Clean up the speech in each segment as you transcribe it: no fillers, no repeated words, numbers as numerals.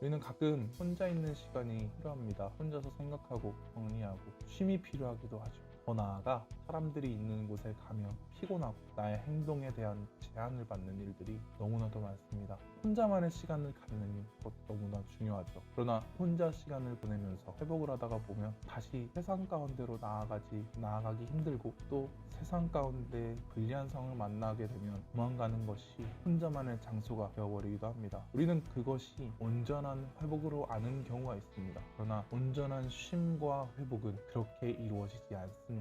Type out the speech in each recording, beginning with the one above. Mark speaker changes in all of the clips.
Speaker 1: 우리는 가끔 혼자 있는 시간이 필요합니다. 혼자서 생각하고 정리하고 쉼이 필요하기도 하죠. 더 나아가 사람들이 있는 곳에 가면 피곤하고 나의 행동에 대한 제한을 받는 일들이 너무나도 많습니다. 혼자만의 시간을 갖는 것 너무나 중요하죠. 그러나 혼자 시간을 보내면서 회복을 하다가 보면 다시 세상 가운데로 나아가기 힘들고 또 세상 가운데 불리한 상황을 만나게 되면 도망가는 것이 혼자만의 장소가 되어버리기도 합니다. 우리는 그것이 온전한 회복으로 아는 경우가 있습니다. 그러나 온전한 쉼과 회복은 그렇게 이루어지지 않습니다.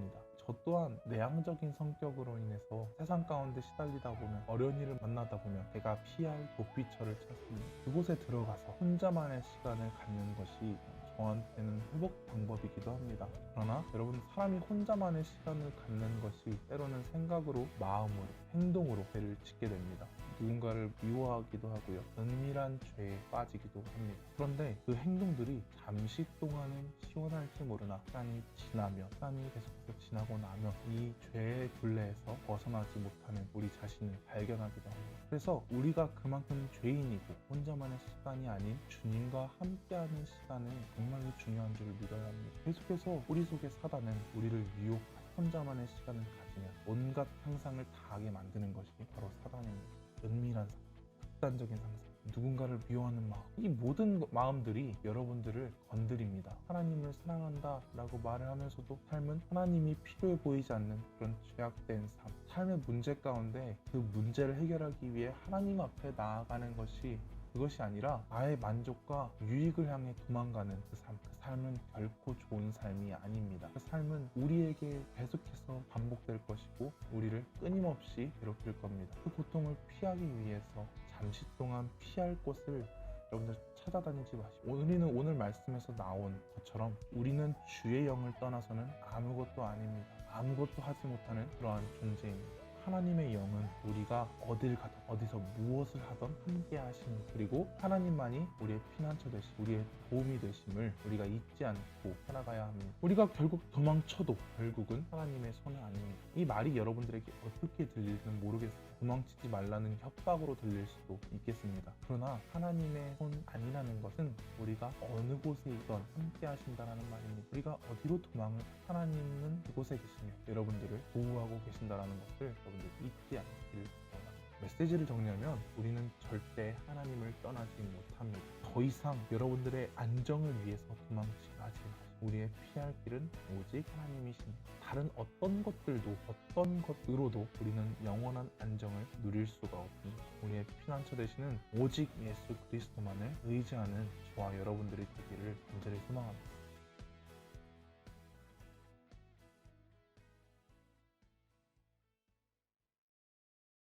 Speaker 1: 저 또한 내향적인 성격으로 인해서 세상 가운데 시달리다 보면 어려운 일을 만나다 보면 제가 피할 도피처를 찾습니다. 그곳에 들어가서 혼자만의 시간을 갖는 것이 저한테는 회복 방법이기도 합니다. 그러나 여러분, 사람이 혼자만의 시간을 갖는 것이 때로는 생각으로, 마음으로, 행동으로 죄를 짓게 됩니다. 누군가를 미워하기도 하고요. 은밀한 죄에 빠지기도 합니다. 그런데 그 행동들이 잠시 동안은 시원할지 모르나 시간이 계속해서 지나고 나면 이 죄의 굴레에서 벗어나지 못하는 우리 자신을 발견하기도 합니다. 그래서 우리가 그만큼 죄인이고 혼자만의 시간이 아닌 주님과 함께하는 시간은 정말로 중요한 줄 믿어야 합니다. 계속해서 우리 속의 사단은 우리를 유혹하고 혼자만의 시간을 가지면 온갖 상상을 다 하게 만드는 것이 바로 사단입니다. 은밀한 상상, 극단적인 상상, 누군가를 미워하는 마음, 이 모든 마음들이 여러분들을 건드립니다. 하나님을 사랑한다 라고 말을 하면서도 삶은 하나님이 필요해 보이지 않는 그런 죄악된 삶의 문제 가운데 그 문제를 해결하기 위해 하나님 앞에 나아가는 것이 그것이 아니라 나의 만족과 유익을 향해 도망가는 그 삶은 결코 좋은 삶이 아닙니다. 그 삶은 우리에게 계속해서 반복될 것이고 우리를 끊임없이 괴롭힐 겁니다. 그 고통을 피하기 위해서 잠시 동안 피할 곳을 여러분들 찾아다니지 마시고, 우리는 오늘 말씀에서 나온 것처럼 우리는 주의 영을 떠나서는 아무것도 아닙니다. 아무것도 하지 못하는 그러한 존재입니다. 하나님의 영은 우리가 어딜 가든 어디서 무엇을 하든 함께 하시는, 그리고 하나님만이 우리의 피난처 되시, 우리의 도움이 되심을 우리가 잊지 않고 살아가야 합니다. 우리가 결국 도망쳐도 결국은 하나님의 손은 아닙니다. 이 말이 여러분들에게 어떻게 들릴지는 모르겠어요. 도망치지 말라는 협박으로 들릴 수도 있겠습니다. 그러나 하나님의 손 아니라는 것은 우리가 어느 곳에 있던 함께 하신다라는 말입니다. 우리가 어디로 도망을, 하나님은 그곳에 계시며 여러분들을 보호하고 계신다라는 것을 여러분들 잊지 않기를 원합니다. 메시지를 정리하면 우리는 절대 하나님을 떠나지 못합니다. 더 이상 여러분들의 안정을 위해서 도망치지 마시고 우리의 피할 길은 오직 하나님이십니다. 다른 어떤 것들도 어떤 것으로도 우리는 영원한 안정을 누릴 수가 없습니다. 우리의 피난처 되시는 오직 예수 그리스도만을 의지하는 저와 여러분들이 되기를 간절히 소망합니다.